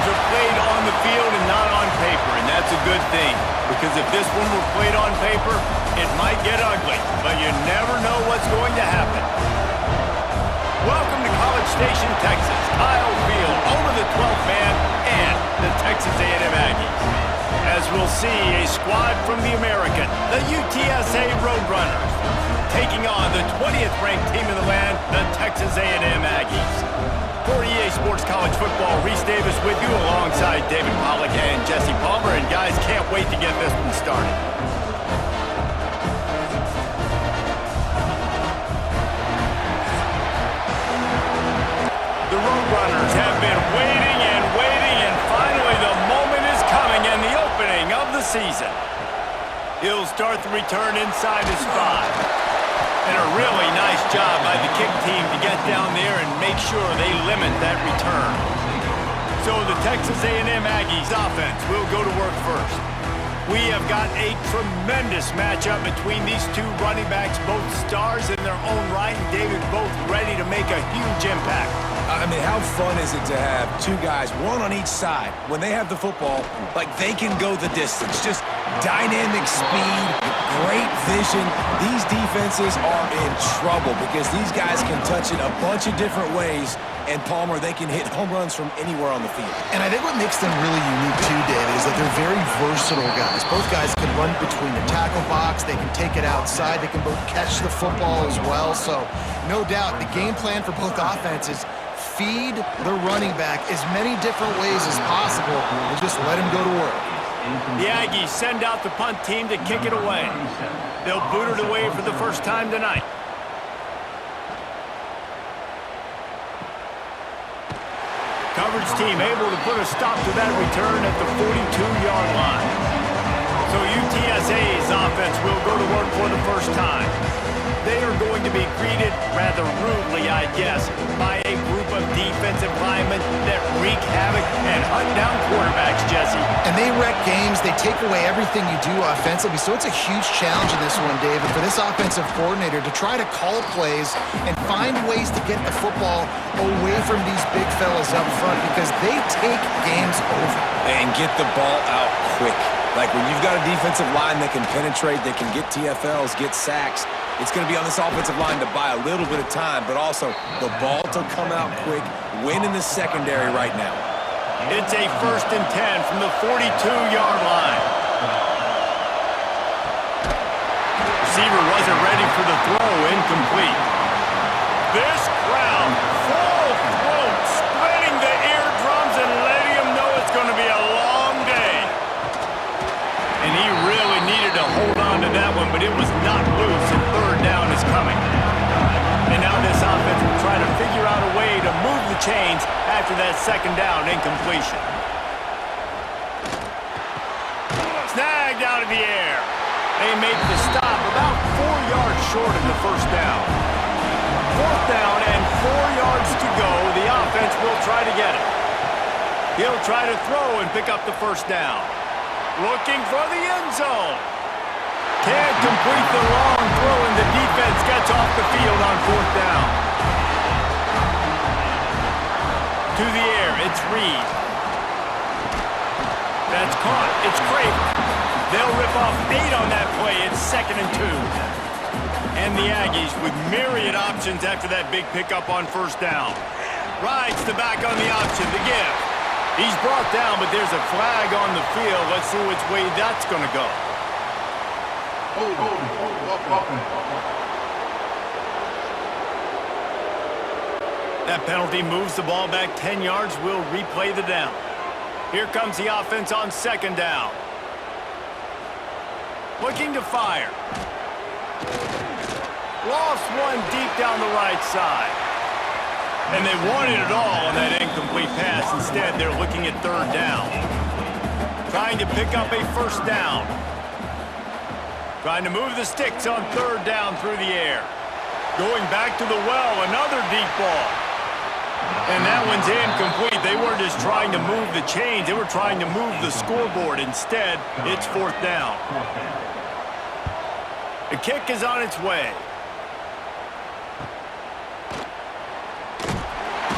games are played on the field and not on paper, and that's a good thing. Because if this one were played on paper, it might get ugly, but you never know what's going to happen. Welcome to College Station, Texas, Kyle Field, over the 12th man, and the Texas A&M Aggies. As we'll see, a squad from the American, the UTSA Roadrunners, taking on the 20th ranked team in the land, the Texas A&M Aggies. For EA Sports College Football, Reese Davis with you alongside David Pollack and Jesse Palmer. And guys, can't wait to get this one started. The Roadrunners have been waiting, and finally the moment is coming and the opening of the season. He'll start the return inside his 5. And a really nice job by the kick team to get down there and make sure they limit that return. So the Texas A&M Aggies offense will go to work first. We have got a tremendous matchup between these two running backs, both stars in their own right, and David, both ready to make a huge impact. I mean, how fun is it to have two guys, one on each side, when they have the football, like they can go the distance. Just dynamic speed, great vision. These defenses are in trouble because these guys can touch it a bunch of different ways. And Palmer, they can hit home runs from anywhere on the field. And I think what makes them really unique too, David, is that they're very versatile guys. Both guys can run between the tackle box. They can take it outside. They can both catch the football as well. So no doubt the game plan for both offenses, feed the running back as many different ways as possible and just let him go to work. The Aggies send out the punt team to kick it away. They'll boot it away for the first time tonight. Coverage team able to put a stop to that return at the 42-yard line. So UTSA's offense will go to work for the first time. They are going to be greeted rather rudely, I guess, by a group of defensive linemen that wreak havoc and hunt down quarterbacks, Jesse. And they wreck games. They take away everything you do offensively. So it's a huge challenge in this one, David, for this offensive coordinator to try to call plays and find ways to get the football away from these big fellas up front because they take games over. And get the ball out quick. Like when you've got a defensive line that can penetrate, they can get TFLs, get sacks, it's going to be on this offensive line to buy a little bit of time, but also the ball to come out quick, win in the secondary right now. It's a 1st and 10 from the 42-yard line. Receiver wasn't ready for the throw, incomplete. This crowd, full throat, splitting the eardrums and letting him know it's going to be a long day. And he really needed to hold on to that one, but it was not loose, and 3rd down is coming. And now this offense will try to figure out a way to move the chains after that 2nd down incompletion. Snagged out of the air. They make the stop about 4 yards short of the 1st down. 4th down and 4 yards to go. The offense will try to get it. He'll try to throw and pick up the 1st down. Looking for the end zone. Can't complete the long throw, and the defense gets off the field on 4th down. To the air, it's Reed. That's caught. It's Craven. They'll rip off 8 on that play. It's 2nd and 2. And the Aggies with myriad options after that big pickup on 1st down. Rides the back on the option to give. He's brought down, but there's a flag on the field. Let's see which way that's going to go. That penalty moves the ball back 10 yards. We'll replay the down. Here comes the offense on 2nd down. Looking to fire. Lost one deep down the right side. And they wanted it all on that incomplete pass. Instead, they're looking at 3rd down. Trying to pick up a 1st down. Trying to move the sticks on 3rd down through the air. Going back to the well, another deep ball. And that one's incomplete. They weren't just trying to move the chains. They were trying to move the scoreboard. Instead, it's 4th down. The kick is on its way.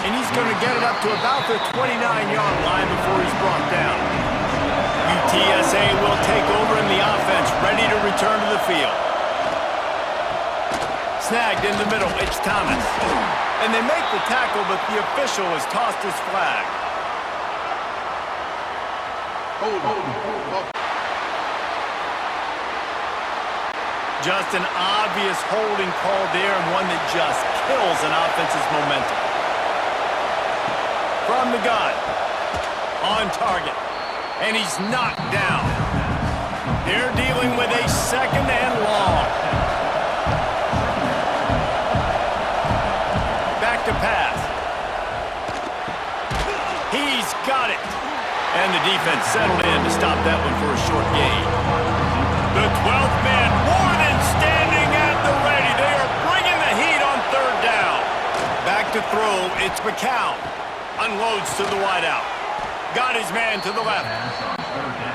And he's going to get it up to about the 29-yard line before he's brought down. UTSA will take over in the offense, ready to return to the field. Snagged in the middle, it's Thomas. And they make the tackle, but the official has tossed his flag. Just an obvious holding call there, and one that just kills an offense's momentum. From the gun, on target, and he's knocked down. They're dealing with a second and long. Back to pass. He's got it. And the defense settled in to stop that one for a short gain. The 12th man more than standing at the ready. They are bringing the heat on third down. Back to throw, it's McCown. Unloads to the wideout. Got his man to the left.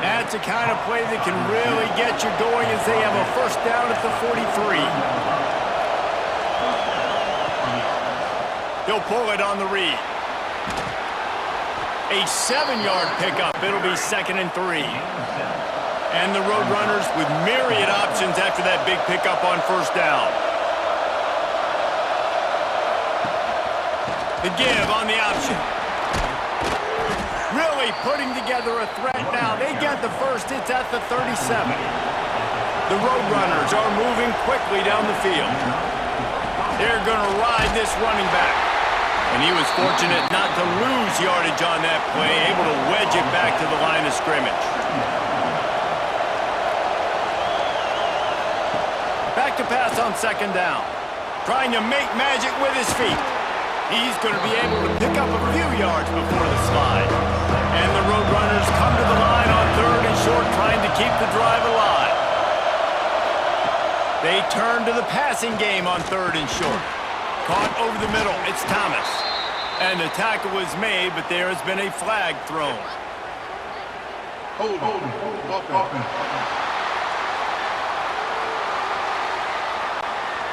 That's the kind of play that can really get you going as they have a first down at the 43. He'll pull it on the read. A 7-yard pickup. It'll be 2nd and 3. And the Roadrunners with myriad options after that big pickup on first down. The give on the option. Really putting together a threat now. They get the first. It's at the 37. The Roadrunners are moving quickly down the field. They're going to ride this running back. And he was fortunate not to lose yardage on that play, able to wedge it back to the line of scrimmage. Back to pass on second down. Trying to make magic with his feet. He's going to be able to pick up a few yards before the slide. And the Roadrunners come to the line on third and short, trying to keep the drive alive. They turn to the passing game on third and short. Caught over the middle, it's Thomas. And the tackle was made, but there has been a flag thrown.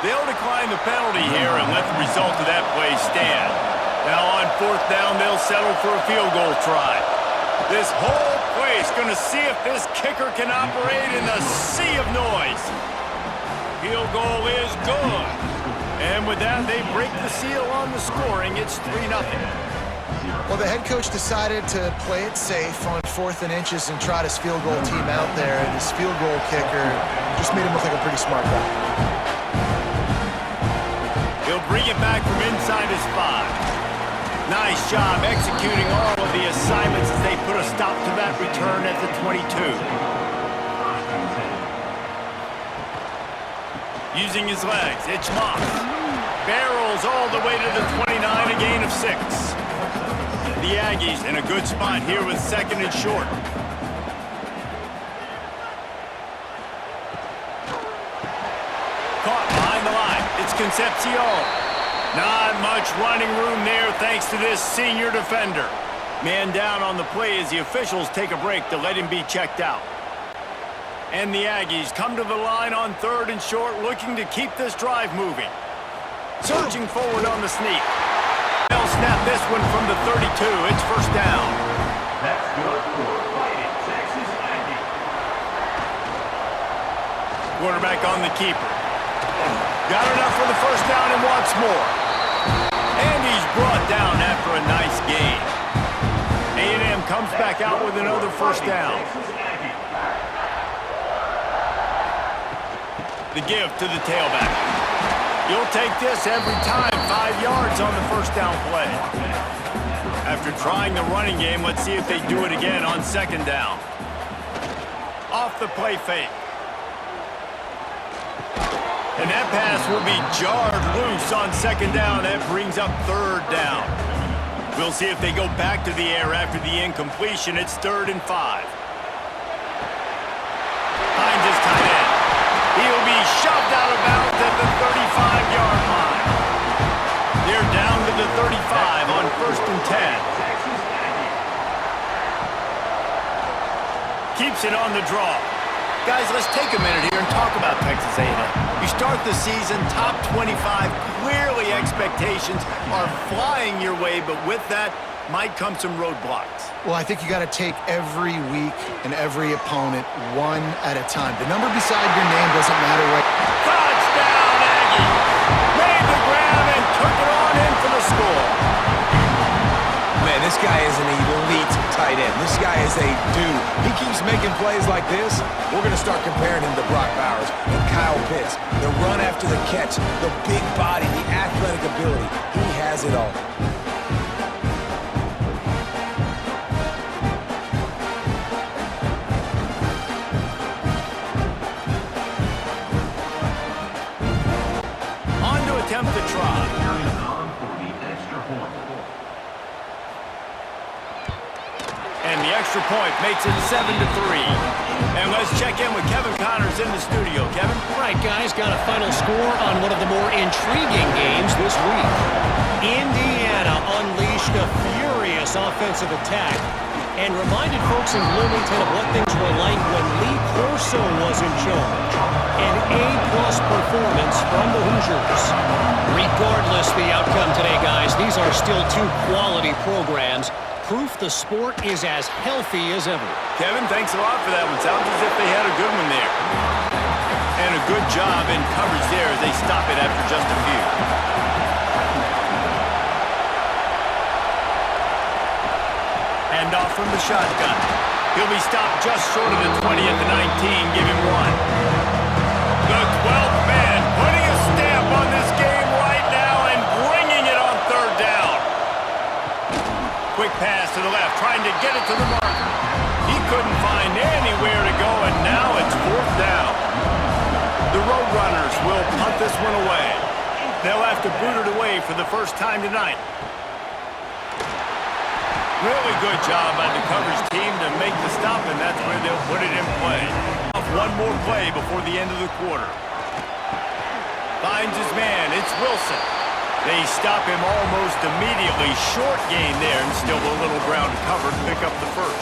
They'll decline the penalty here and let the result of that play stand. Now on fourth down, they'll settle for a field goal try. This whole place going to see if this kicker can operate in the sea of noise. Field goal is good. And with that, they break the seal on the scoring. It's 3-0. Well, the head coach decided to play it safe on 4th and inches and trot his field goal team out there. And his field goal kicker just made him look like a pretty smart guy. He'll bring it back from inside his 5. Nice job executing all of the assignments as they put a stop to that return at the 22. Using his legs, it's Moss. Barrels all the way to the 29, a gain of 6. The Aggies in a good spot here with 2nd and short. Caught behind the line, it's Concepcion. Not much running room there thanks to this senior defender. Man down on the play as the officials take a break to let him be checked out. And the Aggies come to the line on third and short, looking to keep this drive moving. Surging forward on the sneak. They'll snap this one from the 32. It's first down. That's good for Texas A&M. Quarterback on the keeper. Got enough for the first down and wants more. And he's brought down after a nice gain. A&M comes back out with another first down. The give to the tailback. You'll take this every time. 5 yards on the first down play. After trying the running game, let's see if they do it again on second down. Off the play fake. And that pass will be jarred loose on second down. That brings up third down. We'll see if they go back to the air after the incompletion. It's 3rd and 5. Finds his tight end. He'll be shoved out of bounds at the 35-yard line. They're down to the 35 on 1st and 10. Keeps it on the draw. Guys, let's take a minute here and talk about Texas A&M. You You start the season top 25, clearly expectations are flying your way, but with that might come some roadblocks. Well, I think you got to take every week and every opponent one at a time. The number beside your name doesn't matter right. Touchdown, Aggies! Made the grab and took it on in for the score. Man, this guy is an elite tight end. This guy is a dude. He keeps making plays like this. We're going to start comparing him to Brock Bowers and Kyle Pitts. The run after the catch, the big body, the athletic ability. He has it all. On to attempt the try. And the extra point makes it 7-3. And let's check in with Kevin Connors in the studio. Kevin? Right, guys, got a final score on one of the more intriguing games this week. Indiana unleashed a furious offensive attack and reminded folks in Bloomington of what things were like when Lee Corso was in charge. An A-plus performance from the Hoosiers. Regardless the outcome today, guys, these are still two quality programs. Proof the sport is as healthy as ever. Kevin, thanks a lot for that one. Sounds as if they had a good one there. And a good job in coverage there as they stop it after just a few. Hand off from the shotgun. He'll be stopped just short of the 20 at the 19. Give him one. The 12th man putting a stamp on this game right now and bringing it on third down. Quick pass to the left, trying to get it to the marker. He couldn't find anywhere to go, and now it's fourth down. The roadrunners will punt this one away. They'll have to boot it away for the first time tonight. Really good job by the coverage team to make the stop, and that's where they'll put it in play. One more play before the end of the quarter. Finds his man. It's Wilson. They stop him almost immediately. Short gain there, and still a little ground to cover to pick up the first.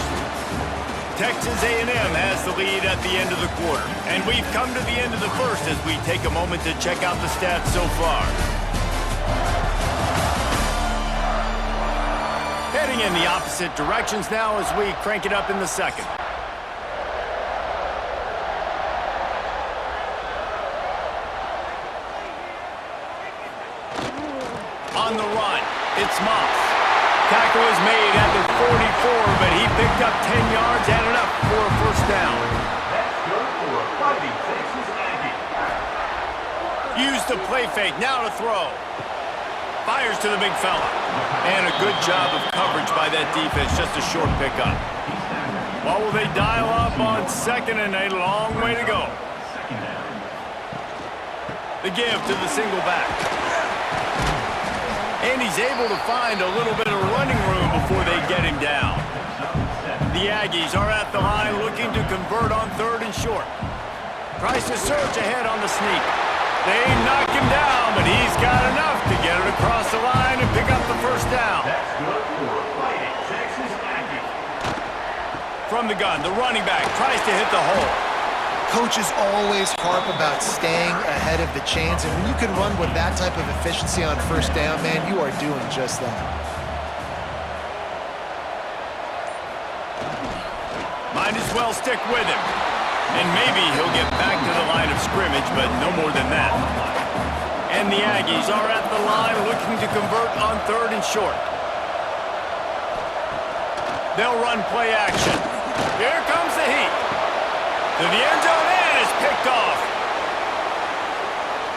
Texas A&M has the lead at the end of the quarter. And we've come to the end of the first as we take a moment to check out the stats so far. Heading in the opposite directions now as we crank it up in the second. On the run, it's Moss. Tackle is made at the 44, but he picked up 10 yards and enough for a first down. That's good for a fighting Texas Aggie. Used the play fake, now to throw. Fires to the big fella. And a good job of coverage by that defense, just a short pickup. What will they dial up on second and a long way to go? The give to the single back. And he's able to find a little bit of running room before they get him down. The Aggies are at the line looking to convert on third and short. Tries to surge ahead on the sneak. They knock him down, but he's got enough to get it across the line and pick up the first down. That's good for a fighting Texas Aggie. From the gun, the running back tries to hit the hole. Coaches always harp about staying ahead of the chains, and when you can run with that type of efficiency on first down, man, you are doing just that. Might as well stick with him. And maybe he'll get back to the line of scrimmage, but no more than that. And the Aggies are at the line looking to convert on third and short. They'll run play action. Here comes the heat. To the end zone, and it's picked off.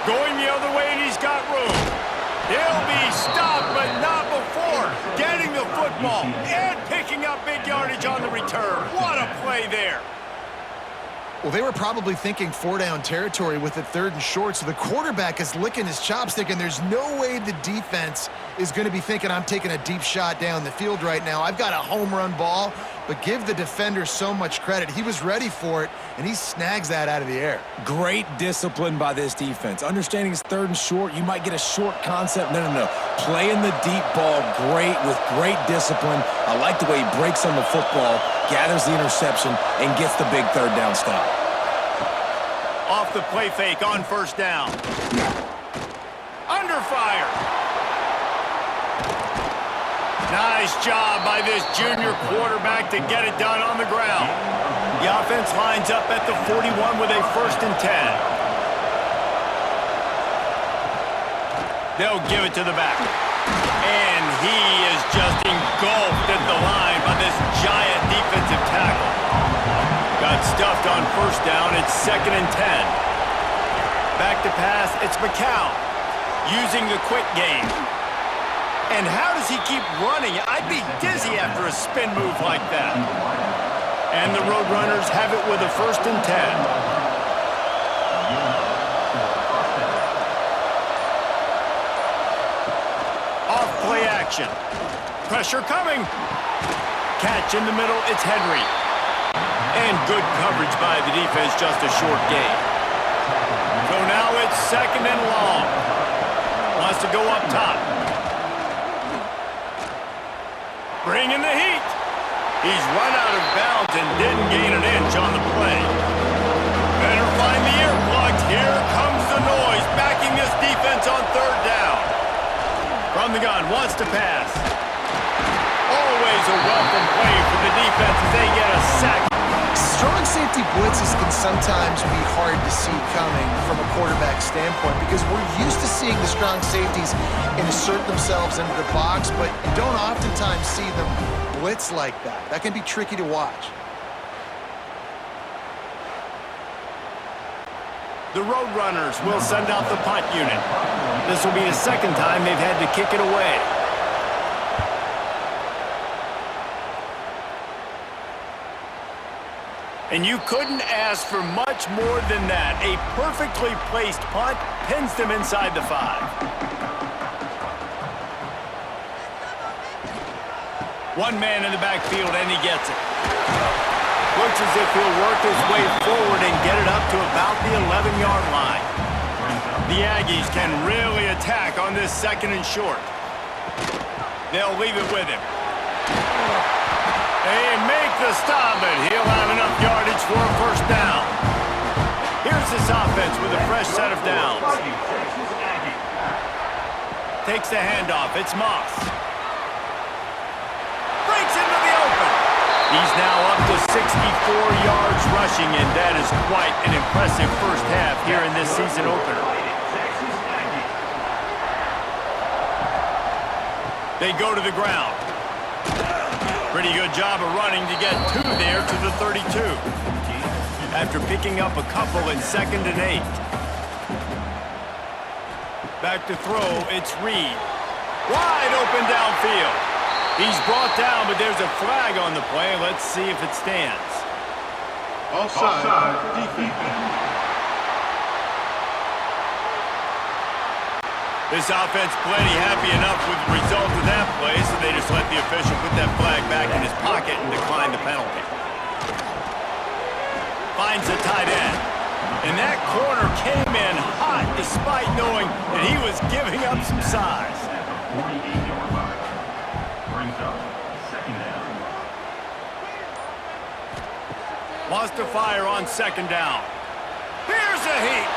Going the other way, and he's got room. He'll be stopped, but not before getting the football and picking up big yardage on the return. What a play there. Well, they were probably thinking four-down territory with it third and short, so the quarterback is licking his chops thinking there's no way the defense is going to be thinking I'm taking a deep shot down the field right now. I've got a home run ball, but give the defender so much credit. He was ready for it, and he snags that out of the air. Great discipline by this defense. Understanding it's third and short, you might get a short concept. No. Playing the deep ball great with great discipline. I like the way he breaks on the football, gathers the interception, and gets the big third down stop. Off the play fake on first down. Under fire. Nice job by this junior quarterback to get it done on the ground. The offense lines up at the 41 with a 1st and 10. They'll give it to the back. And he is just engulfed at the line by this giant defensive tackle. Got stuffed on first down. It's 2nd and 10. Back to pass. It's McCown using the quick game. And how does he keep running? I'd be dizzy after a spin move like that. And the Roadrunners have it with a 1st and 10. Off play action. Pressure coming. Catch in the middle. It's Henry. And good coverage by the defense, just a short gain. So now it's 2nd and long. Wants to go up top. Bring in the heat. He's run out of bounds and didn't gain an inch on the play. Better find the earplugs. Here comes the noise, backing this defense on 3rd down. From the gun, wants to pass. Always a welcome play for the defense as they get a sack. Strong safety blitzes can sometimes be hard to see coming from a quarterback standpoint because we're used to seeing the strong safeties insert themselves into the box, but you don't oftentimes see them blitz like that. That can be tricky to watch. The Roadrunners will send out the punt unit. This will be the 2nd time they've had to kick it away. And you couldn't ask for much more than that. A perfectly placed punt pins them inside the 5. One man in the backfield, and he gets it. Looks as if he'll work his way forward and get it up to about the 11-yard line. The Aggies can really attack on this 2nd and short. They'll leave it with him. They make the stop, but he'll have enough yardage for a 1st down. Here's this offense with a fresh set of downs. Takes the handoff. It's Moss. Breaks into the open. He's now up to 64 yards rushing, and that is quite an impressive first half here in this season opener. They go to the ground. Pretty good job of running to get 2 there to the 32. After picking up a couple in 2nd and 8. Back to throw, it's Reed. Wide open downfield. He's brought down, but there's a flag on the play. Let's see if it stands. Offside. Defense. This offense plenty happy enough with the result of that play, so they just let the official put that flag back in his pocket and decline the penalty. Finds the tight end. And that corner came in hot despite knowing that he was giving up some size. 48-yard line. Brings up 2nd down. Wants to fire on 2nd down. Here's a heat.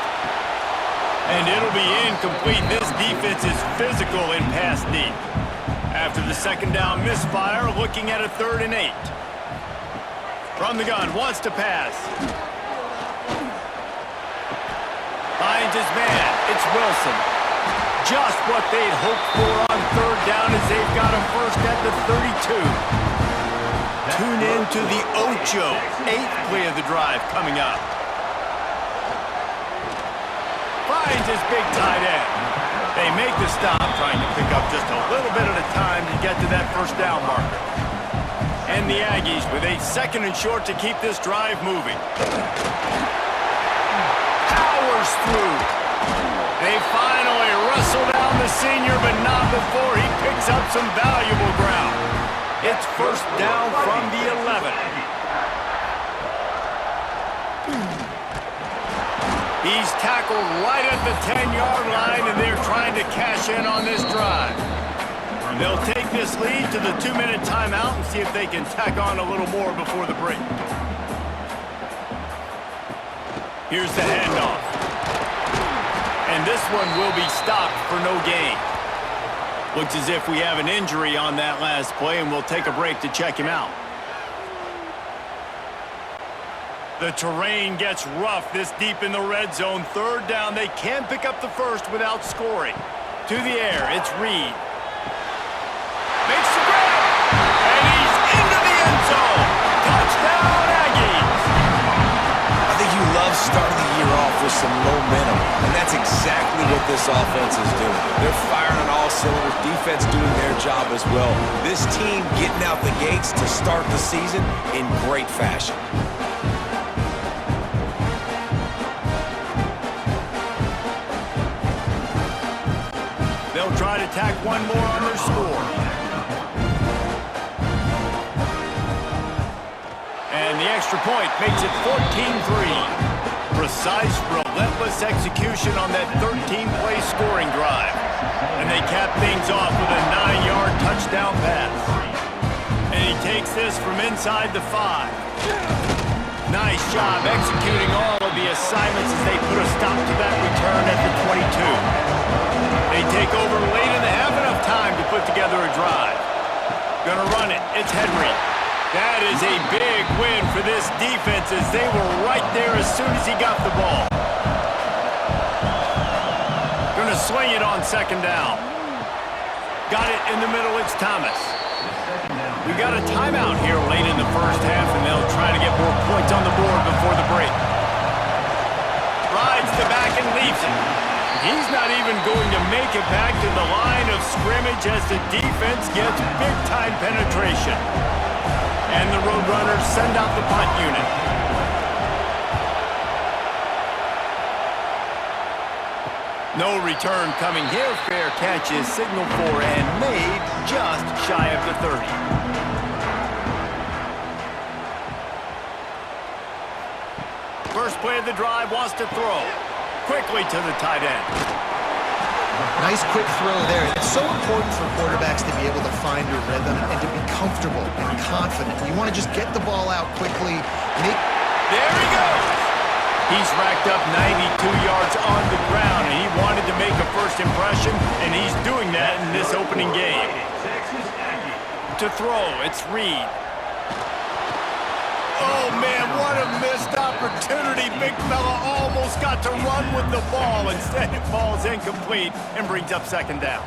And it'll be incomplete. This defense is physical in pass deep. After the 2nd down misfire, looking at a 3rd and 8. From the gun, wants to pass. Finds his man. It's Wilson. Just what they'd hoped for on 3rd down as they've got a 1st at the 32. Tune in to the Ocho. 8th play of the drive coming up. Finds his big tight end. They make the stop, trying to pick up just a little bit at a time to get to that 1st down marker. And the Aggies with a 2nd and short to keep this drive moving. Powers through. They finally wrestle down the senior, but not before he picks up some valuable ground. It's 1st down from the 11. He's tackled right at the 10-yard line, and they're trying to cash in on this drive. They'll take this lead to the 2-minute timeout and see if they can tack on a little more before the break. Here's the handoff. And this one will be stopped for no gain. Looks as if we have an injury on that last play, and we'll take a break to check him out. The terrain gets rough this deep in the red zone. Third down, they can pick up the first without scoring. To the air, it's Reed. Makes the grab, and he's into the end zone. Touchdown, Aggies. I think you love starting the year off with some momentum, and that's exactly what this offense is doing. They're firing on all cylinders, defense doing their job as well. This team getting out the gates to start the season in great fashion. They'll try to tack one more on their score. And the extra point makes it 14-3. Precise, relentless execution on that 13-play scoring drive. And they cap things off with a 9-yard touchdown pass. And he takes this from inside the 5. Nice job executing all of the assignments as they put a stop to that return at the 22. They take over late in the half, enough time to put together a drive. Gonna run it. It's Henry. That is a big win for this defense as they were right there as soon as he got the ball. Gonna swing it on second down. Got it in the middle. It's Thomas. We got a timeout here late in the first half, and they'll try to get more points on the board before the break. Rides the back and leaves it. He's not even going to make it back to the line of scrimmage as the defense gets big-time penetration. And the roadrunners send out the punt unit. No return coming here. Fair catch is signaled for and made just shy of the 30. First play of the drive, wants to throw. Quickly to the tight end. Nice quick throw there. It's so important for quarterbacks to be able to find your rhythm and to be comfortable and confident. You want to just get the ball out quickly. There he goes. He's racked up 92 yards on the ground, and he wanted to make a first impression, and he's doing that in this opening game. To throw, it's Reed. Oh, man, what a missed opportunity. Big fella almost got to run with the ball. Instead, it falls incomplete and brings up second down.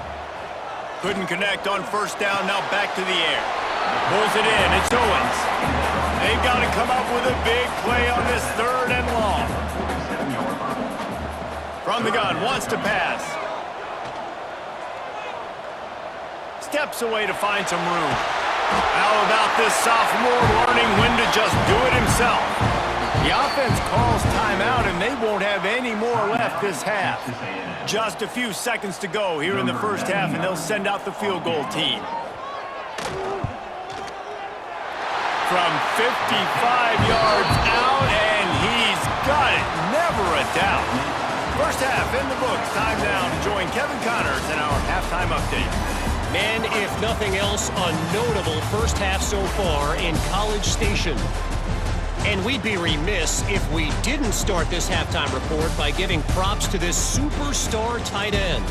Couldn't connect on first down. Now back to the air. Pulls it in. It's Owens. They've got to come up with a big play on this third and long. From the gun, wants to pass. Steps away to find some room. How about this sophomore learning when to just do it himself? The offense calls timeout, and they won't have any more left this half. Just a few seconds to go here in the first half, and they'll send out the field goal team. From 55 yards out, and he's got it. Never a doubt. First half in the books. Time now to join Kevin Connors in our halftime update. And if nothing else, a notable first half so far in College Station. And we'd be remiss if we didn't start this halftime report by giving props to this superstar tight end.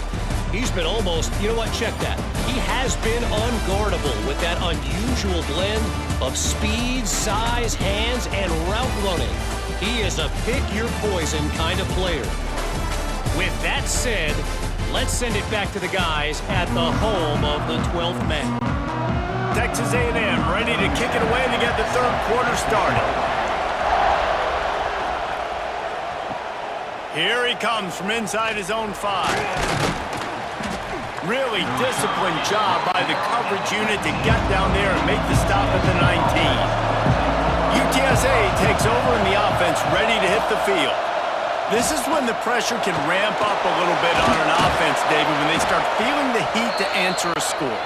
He's been almost, you know what, check that. He has been unguardable with that unusual blend of speed, size, hands, and route running. He is a pick-your-poison kind of player. With that said, let's send it back to the guys at the home of the 12th man. Texas A&M ready to kick it away to get the third quarter started. Here he comes from inside his own 5. Really disciplined job by the coverage unit to get down there and make the stop at the 19. UTSA takes over in the offense, ready to hit the field. This is when the pressure can ramp up a little bit on an offense, David, when they start feeling the heat to answer a score.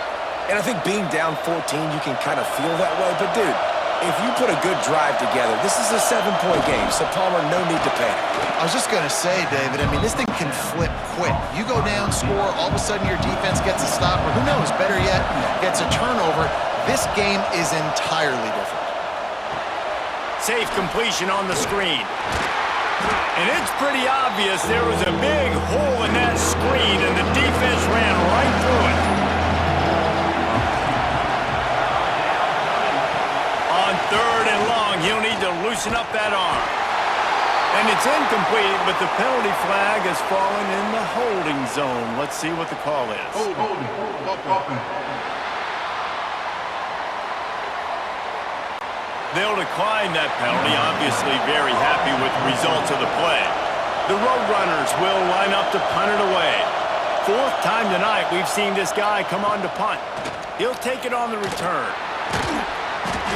And I think being down 14, you can kind of feel that way. But, dude, if you put a good drive together, this is a 7-point game, so Palmer, no need to panic. I was just going to say, David, I mean, this thing can flip quick. You go down, score, all of a sudden your defense gets a stop, or who knows, better yet, gets a turnover. This game is entirely different. Safe completion on the screen. And it's pretty obvious there was a big hole in that screen, and the defense ran right through it. On 3rd and long, he'll need to loosen up that arm. And it's incomplete, but the penalty flag has fallen in the holding zone. Let's see what the call is. They'll decline that penalty, obviously very happy with the results of the play. The roadrunners will line up to punt it away. 4th time tonight we've seen this guy come on to punt. He'll take it on the return.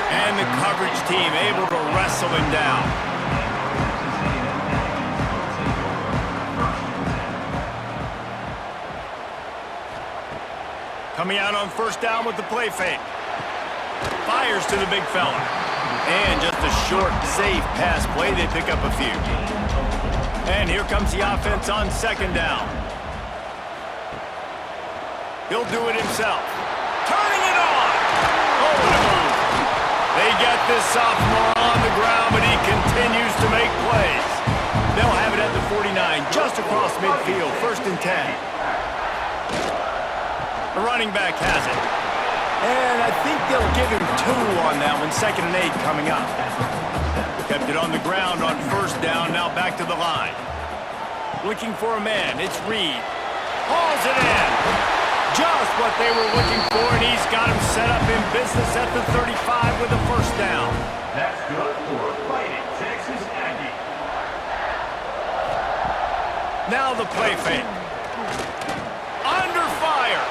And the coverage team able to wrestle him down. Coming out on 1st down with the play fake. Fires to the big fella. And just a short, safe pass play. They pick up a few. And here comes the offense on 2nd down. He'll do it himself. Turning it on! Oh, what a move. They get this sophomore on the ground, but he continues to make plays. They'll have it at the 49, just across midfield, 1st and 10. The running back has it. And I think they'll give him 2 on that one. 2nd and 8 coming up. Kept it on the ground on 1st down. Now back to the line. Looking for a man. It's Reed. Hauls it in. Just what they were looking for, and he's got him set up in business at the 35 with a 1st down. That's good for a fighting Texas Aggie. Now the play fake. Under fire.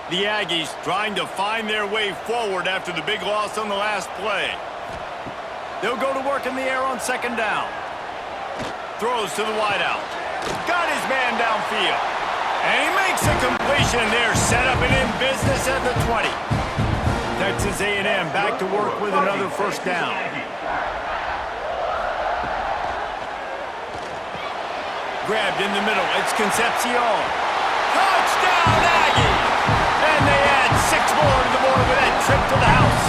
The Aggies trying to find their way forward after the big loss on the last play. They'll go to work in the air on 2nd down. Throws to the wideout. Got his man downfield. And he makes a completion there, set up and in business at the 20. Texas A&M back to work with another 1st down. Grabbed in the middle. It's Concepcion. Touchdown, Aggies! And they add 6 more to the board with that trip to the house.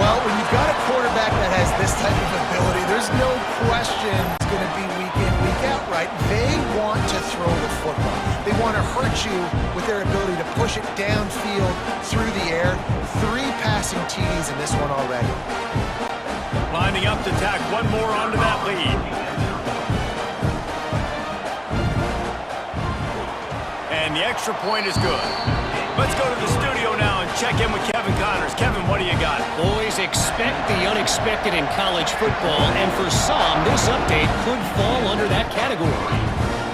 Well, when you've got a quarterback that has this type of ability, there's no question it's going to be week in, week out, right? They want to throw the football. They want to hurt you with their ability to push it downfield through the air. 3 passing TDs in this one already. Lining up to tack 1 more onto that lead. And the extra point is good. Let's go to the studio now and check in with Kevin Connors. Kevin, what do you got? Boys, expect the unexpected in college football, and for some, this update could fall under that category.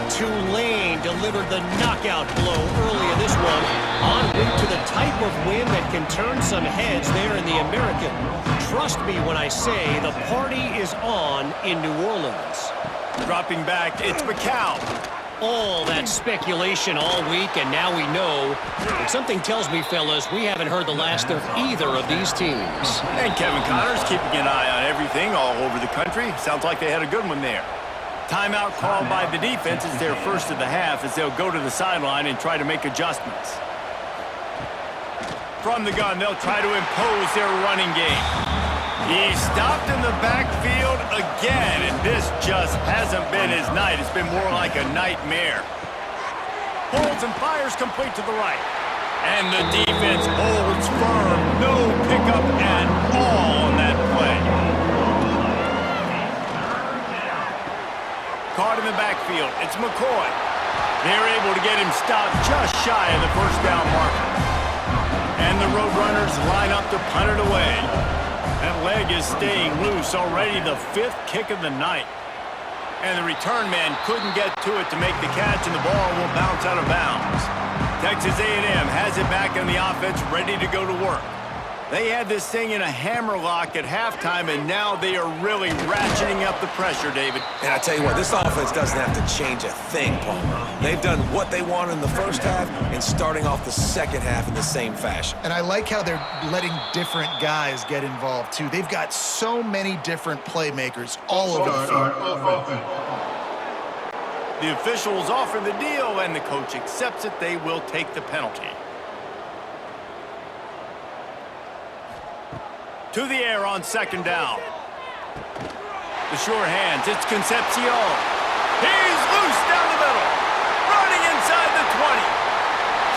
Tulane delivered the knockout blow early in this one, en route to the type of win that can turn some heads there in the American. Trust me when I say the party is on in New Orleans. Dropping back, it's McCown. All that speculation all week, and now we know. But something tells me, fellas, we haven't heard the last of either of these teams. And Kevin Connors keeping an eye on everything all over the country. Sounds like they had a good one there. Timeout called by the defense is their 1st of the half as they'll go to the sideline and try to make adjustments. From the gun, they'll try to impose their running game. He stopped in the backfield again, and this just hasn't been his night. It's been more like a nightmare. Pulls and fires complete to the right. And the defense holds firm. No pickup at all on that play. Caught in the backfield. It's McCoy. They're able to get him stopped just shy of the 1st down marker. And the Roadrunners line up to punt it away. That leg is staying loose, already the 5th kick of the night. And the return man couldn't get to it to make the catch, and the ball will bounce out of bounds. Texas A&M has it back on the offense, ready to go to work. They had this thing in a hammerlock at halftime, and now they are really ratcheting up the pressure, David. And I tell you what, this offense doesn't have to change a thing, Palmer. They've done what they wanted in the first half and starting off the second half in the same fashion. And I like how they're letting different guys get involved, too. They've got so many different playmakers all over the field. The officials offer the deal, and the coach accepts it. They will take the penalty. To the air on second down. The sure hands, it's Concepcion. He's loose down the middle. Running inside the 20.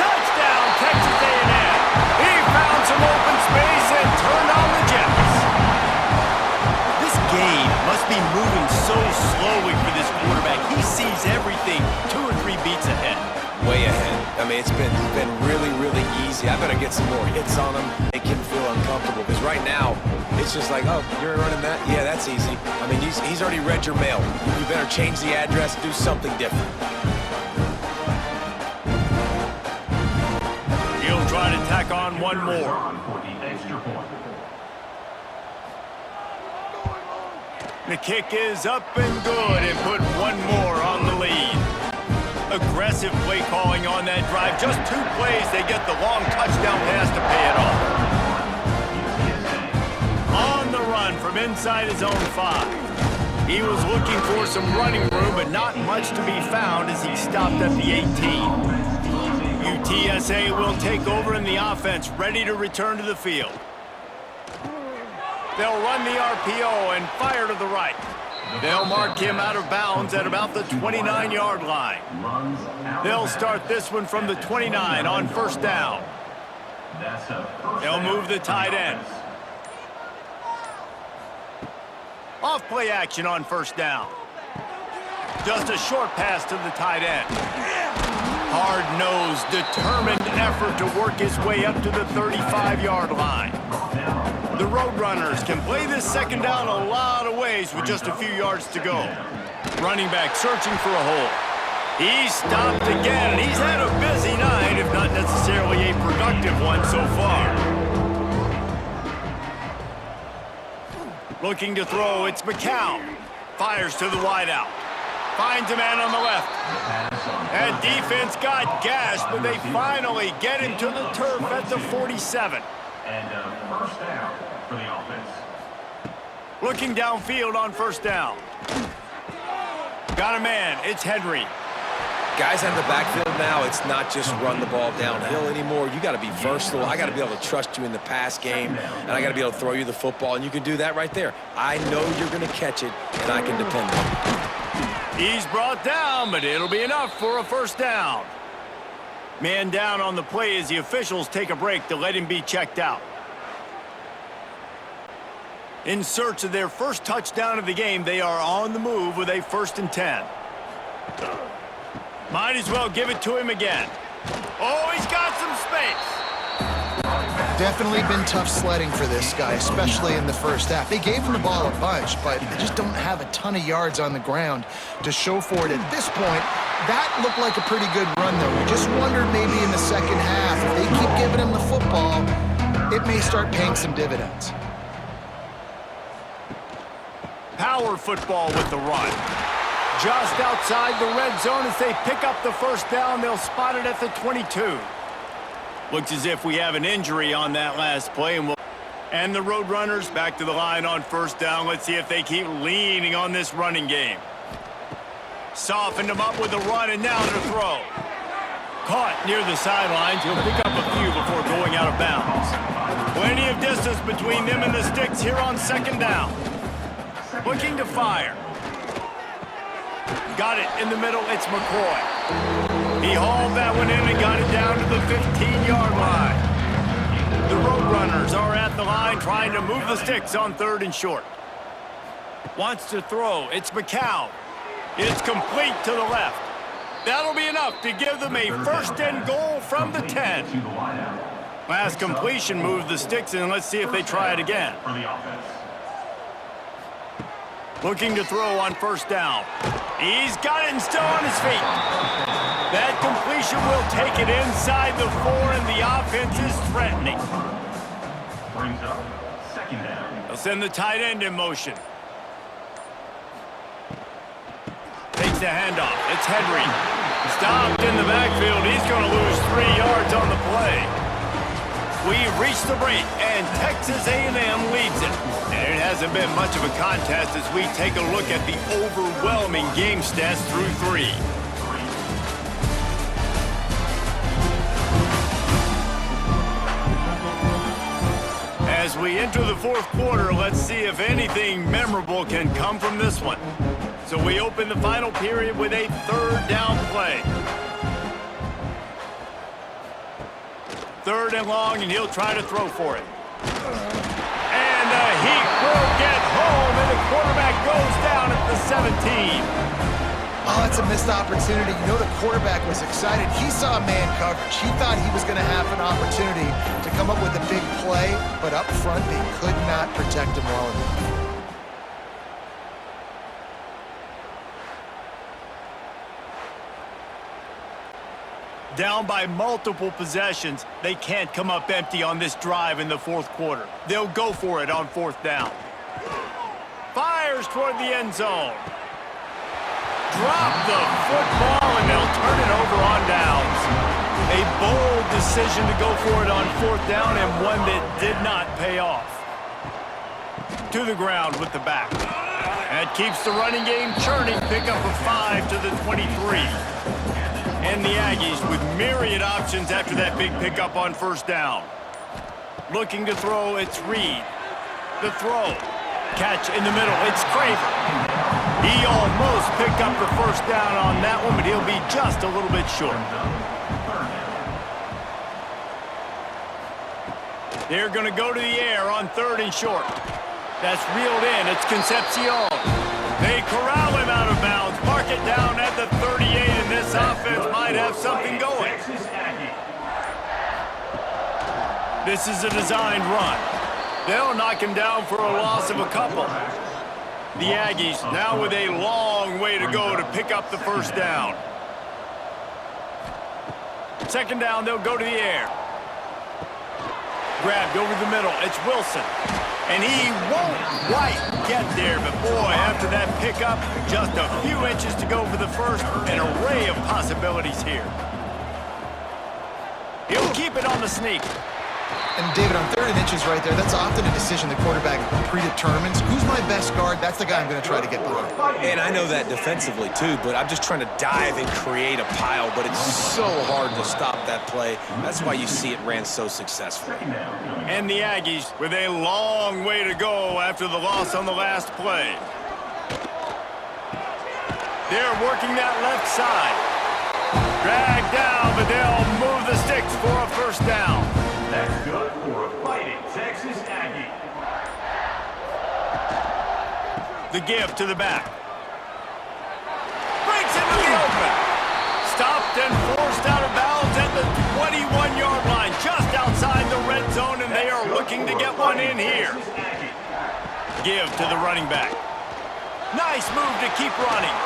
Touchdown, Texas A&M. He found some open space and turned on the Jets. This game must be moving so slowly for this quarterback. He sees everything 2 or 3 beats ahead. Way ahead. I mean, it's been really, really easy. I better get some more hits on him. Make him feel uncomfortable. Because right now, it's just like, oh, you're running that? Yeah, that's easy. I mean, he's already read your mail. You better change the address, do something different. He'll try to tack on one more. The kick is up and good, and put one more on the lead. Aggressive play calling on that drive. Just 2 plays, they get the long touchdown pass to pay it off. On the run from inside his own 5. He was looking for some running room, but not much to be found as he stopped at the 18. UTSA will take over in the offense, ready to return to the field. They'll run the RPO and fire to the right. They'll mark him out of bounds at about the 29-yard line. They'll start this one from the 29 on first down. They'll move the tight end. Off play action on first down. Just a short pass to the tight end. Hard-nosed, determined effort to work his way up to the 35-yard line. The roadrunners can play this second down a lot of ways with just a few yards to go. Running back searching for a hole. He's stopped again, and he's had a busy night, if not necessarily a productive one so far. Looking to throw, it's McCown. Fires to the wideout. Finds a man on the left. And defense got gashed, but they finally get him to the turf at the 47. And first down for the offense. Looking downfield on first down. Got a man, it's Henry. Guys on the backfield now, it's not just run the ball downhill anymore. You got to be versatile. I got to be able to trust you in the pass game, and I got to be able to throw you the football, and you can do that right there. I know you're going to catch it, and I can depend on you. He's brought down, but it'll be enough for a first down. Man down on the play as the officials take a break to let him be checked out. In search of their first touchdown of the game, they are on the move with a 1st and 10. Might as well give it to him again. Oh, he's got some space. Definitely been tough sledding for this guy, especially in the first half. They gave him the ball a bunch, but they just don't have a ton of yards on the ground to show for it at this point. That looked like a pretty good run, though. We just wondered maybe in the second half, if they keep giving him the football, it may start paying some dividends. Power football with the run. Just outside the red zone as they pick up the first down. They'll spot it at the 22. Looks as if we have an injury on that last play. And the roadrunners back to the line on first down. Let's see if they keep leaning on this running game. Softened him up with a run, and now to throw. Caught near the sidelines. He'll pick up a few before going out of bounds. Plenty of distance between them and the sticks here on second down. Looking to fire. Got it in the middle. It's McCoy. He hauled that one in and got it down to the 15-yard line. The Roadrunners are at the line trying to move the sticks on 3rd and short. Wants to throw. It's McCown. It's complete to the left. That'll be enough to give them a 1st and goal from the 10. Last completion moved the sticks, and let's see if they try it again. Looking to throw on first down. He's got it and still on his feet. That completion will take it inside the 4, and the offense is threatening. brings up second down. They'll send the tight end in motion. Takes the handoff. It's Henry. Stopped in the backfield. He's going to lose 3 yards on the play. We've reached the break, and Texas A&M leads it. And it hasn't been much of a contest as we take a look at the overwhelming game stats through 3. As we enter the fourth quarter, let's see if anything memorable can come from this one. So we open the final period with a third down play. Third and long, and he'll try to throw for it. And the Heat will get home, and the quarterback goes down at the 17. Oh, that's a missed opportunity. You know the quarterback was excited. He saw man coverage. He thought he was going to have an opportunity to come up with a big play, but up front, they could not protect him well enough. Down by multiple possessions, they can't come up empty on this drive in the fourth quarter. They'll go for it on fourth down. Fires toward the end zone. Drop the football, and they'll turn it over on downs. A bold decision to go for it on fourth down, and one that did not pay off. To the ground with the back. That keeps the running game churning. Pickup of 5 to the 23. And the Aggies with myriad options after that big pickup on first down. Looking to throw, it's Reed. The throw. Catch in the middle, it's Craver. He almost picked up the first down on that one, but he'll be just a little bit short. They're going to go to the air on third and short. That's reeled in, it's Concepcion. They corral him out of bounds, mark it down at the 38, and this offense might have something going. This is a designed run. They'll knock him down for a loss of a couple. The Aggies now with a long way to go to pick up the first down. Second down, they'll go to the air. Grabbed over the middle, it's Wilson. And he won't quite get there, but boy, after that pickup, just a few inches to go for the first. An array of possibilities here. He'll keep it on the sneak. And David, on third and inches right there, that's often a decision the quarterback predetermines. Who's my best guard? That's the guy I'm going to try to get behind. And I know that defensively, too, but I'm just trying to dive and create a pile, but it's so hard to stop that play. That's why you see it ran so successfully. And the Aggies with a long way to go after the loss on the last play. They're working that left side. Dragged down, but they'll move the sticks for a first down. That's good for a fighting Texas Aggie. The give to the back. Breaks into the open. Stopped and forced out of bounds at the 21-yard line, just outside the red zone, and they are looking to get one in here. Give to the running back. Nice move to keep running.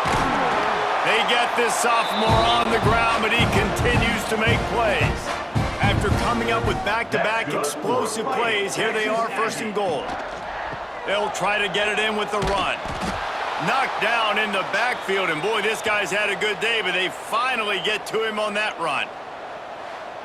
They get this sophomore on the ground, but he continues to make plays. After coming up with back-to-back explosive plays, here they are, first and goal. They'll try to get it in with the run. Knocked down in the backfield, and boy, this guy's had a good day, but they finally get to him on that run.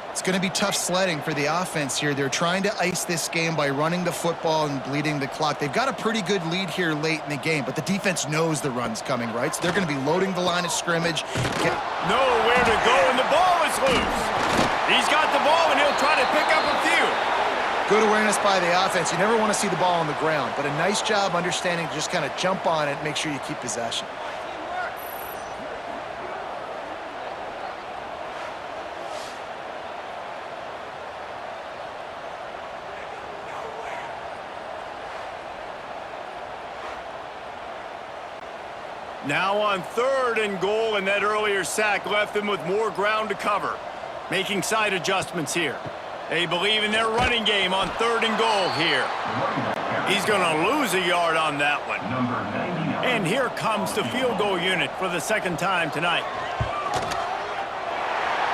It's going to be tough sledding for the offense here. They're trying to ice this game by running the football and bleeding the clock. They've got a pretty good lead here late in the game, but the defense knows the run's coming, right? So they're going to be loading the line of scrimmage. Nowhere to go, and the ball is loose. He's got the ball, and he'll try to pick up a few. Good awareness by the offense. You never want to see the ball on the ground, but a nice job understanding to just kind of jump on it and make sure you keep possession. Now on third and goal, and that earlier sack left them with more ground to cover. Making side adjustments here. They believe in their running game on third and goal here. He's going to lose a yard on that one. And here comes the field goal unit for the second time tonight.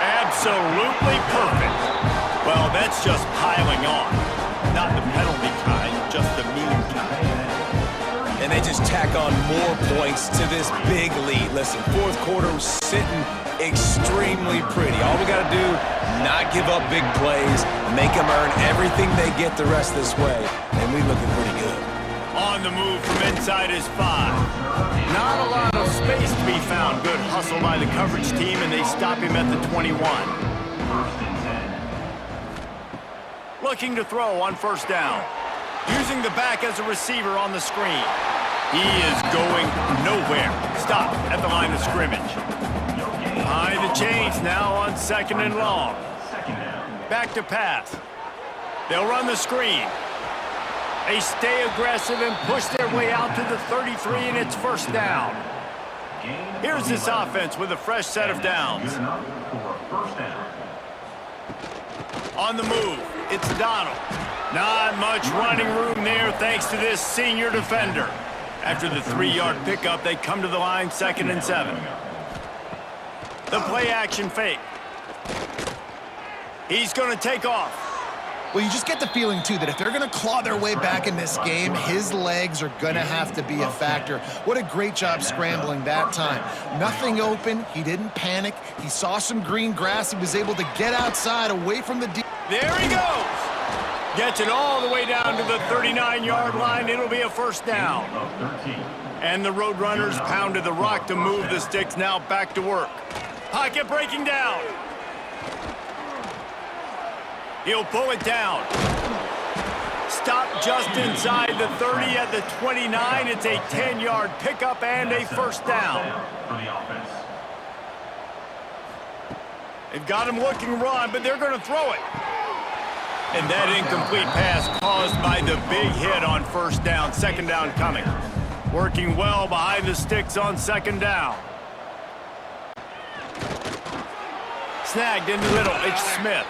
Absolutely perfect. Well, that's just piling on. not the penalty kind, just the mean kind. And they just tack on more points to this big lead. Listen, fourth quarter was sitting extremely pretty. All we got to do, not give up big plays, make them earn everything they get the rest this way, and we looking pretty good. On the move from inside his 5. Not a lot of space to be found. Good hustle by the coverage team, and they stop him at the 21. Looking to throw on first down. Using the back as a receiver on the screen. He is going nowhere. Stop at the line of scrimmage. Behind the chains now on 2nd and long. Back to pass. They'll run the screen. They stay aggressive and push their way out to the 33, and it's first down. Here's this offense with a fresh set of downs. On the move, it's Donald. Not much running room there thanks to this senior defender. After the 3-yard pickup, they come to the line 2nd and 7. The play action fake. He's going to take off. Well, you just get the feeling, too, that if they're going to claw their way back in this game, his legs are going to have to be a factor. What a great job scrambling that time. Nothing open. He didn't panic. He saw some green grass. He was able to get outside away from the... There he goes. Gets it all the way down to the 39-yard line. It'll be a first down. And the roadrunners pounded the rock to move the sticks. Now back to work. Pocket breaking down. He'll pull it down. Stop just inside the 30 at the 29. It's a 10-yard pickup and a first down. They've got him looking run, but they're going to throw it. And that incomplete pass caused by the big hit on first down. 2nd down coming. Working well behind the sticks on 2nd down. Snagged in the middle. It's Smith.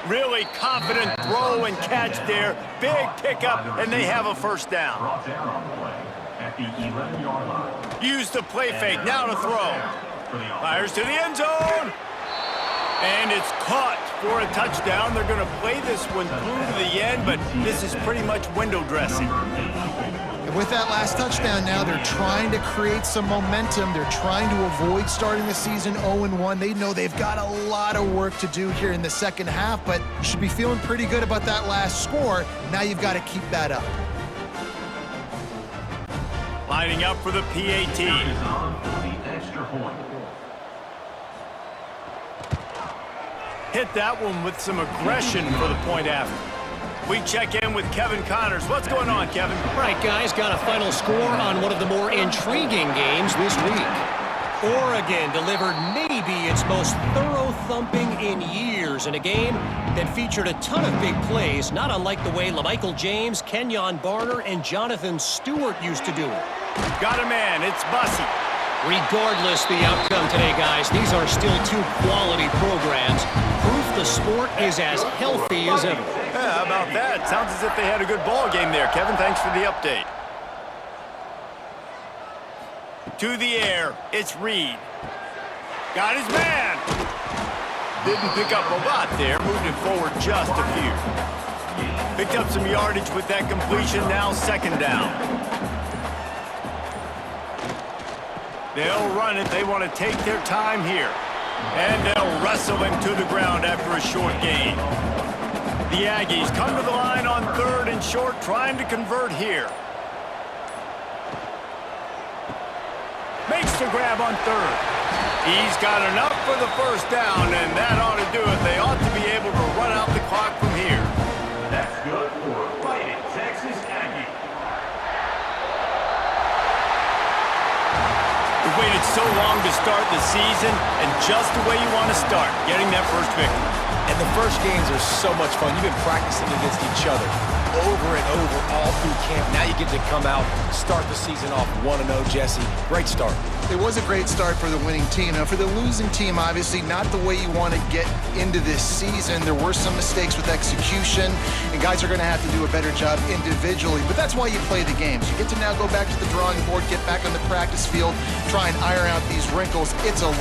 Really confident throw and catch there. Big pickup, and they have a first down. Use the play fake. Now to throw. Fires to the end zone. And it's caught for a touchdown. They're going to play this one through to the end, but this is pretty much window dressing. And with that last touchdown now, they're trying to create some momentum. They're trying to avoid starting the season 0-1. They know they've got a lot of work to do here in the second half, but you should be feeling pretty good about that last score. Now you've got to keep that up. Lining up for the PAT. Hit that one with some aggression for the point after. We check in with Kevin Connors. What's going on, Kevin? All right, guys, got a final score on one of the more intriguing games this week. Oregon delivered maybe its most thorough thumping in years in a game that featured a ton of big plays, not unlike the way LaMichael James, Kenyon Barner, and Jonathan Stewart used to do it. Got a man. It's Bussey. Regardless the outcome today, guys, these are still two quality programs. Proof the sport is as healthy as ever. Yeah, how about that? Sounds as if they had a good ball game there, Kevin. Thanks for the update. To the air, it's Reed. Got his man. Didn't pick up a lot there. Moved it forward just a few. Picked up some yardage with that completion. Now 2nd down. They'll run it. They want to take their time here. And they'll wrestle him to the ground after a short gain. The Aggies come to the line on 3rd and short, trying to convert here. Makes the grab on 3rd. He's got enough for the first down, and that ought to do it. They ought to be able to run out the clock from here. That's good for a fighting Texas Aggies. We waited so long to start the season, and just the way you want to start, getting that first victory. And the first games are so much fun. You've been practicing against each other over and over all through camp. Now you get to come out, start the season off 1-0, Jesse. Great start. It was a great start for the winning team. Now, for the losing team, obviously not the way you want to get into this season. There were some mistakes with execution, and guys are going to have to do a better job individually. But that's why you play the games. You get to now go back to the drawing board, get back on the practice field, try and iron out these wrinkles. It's a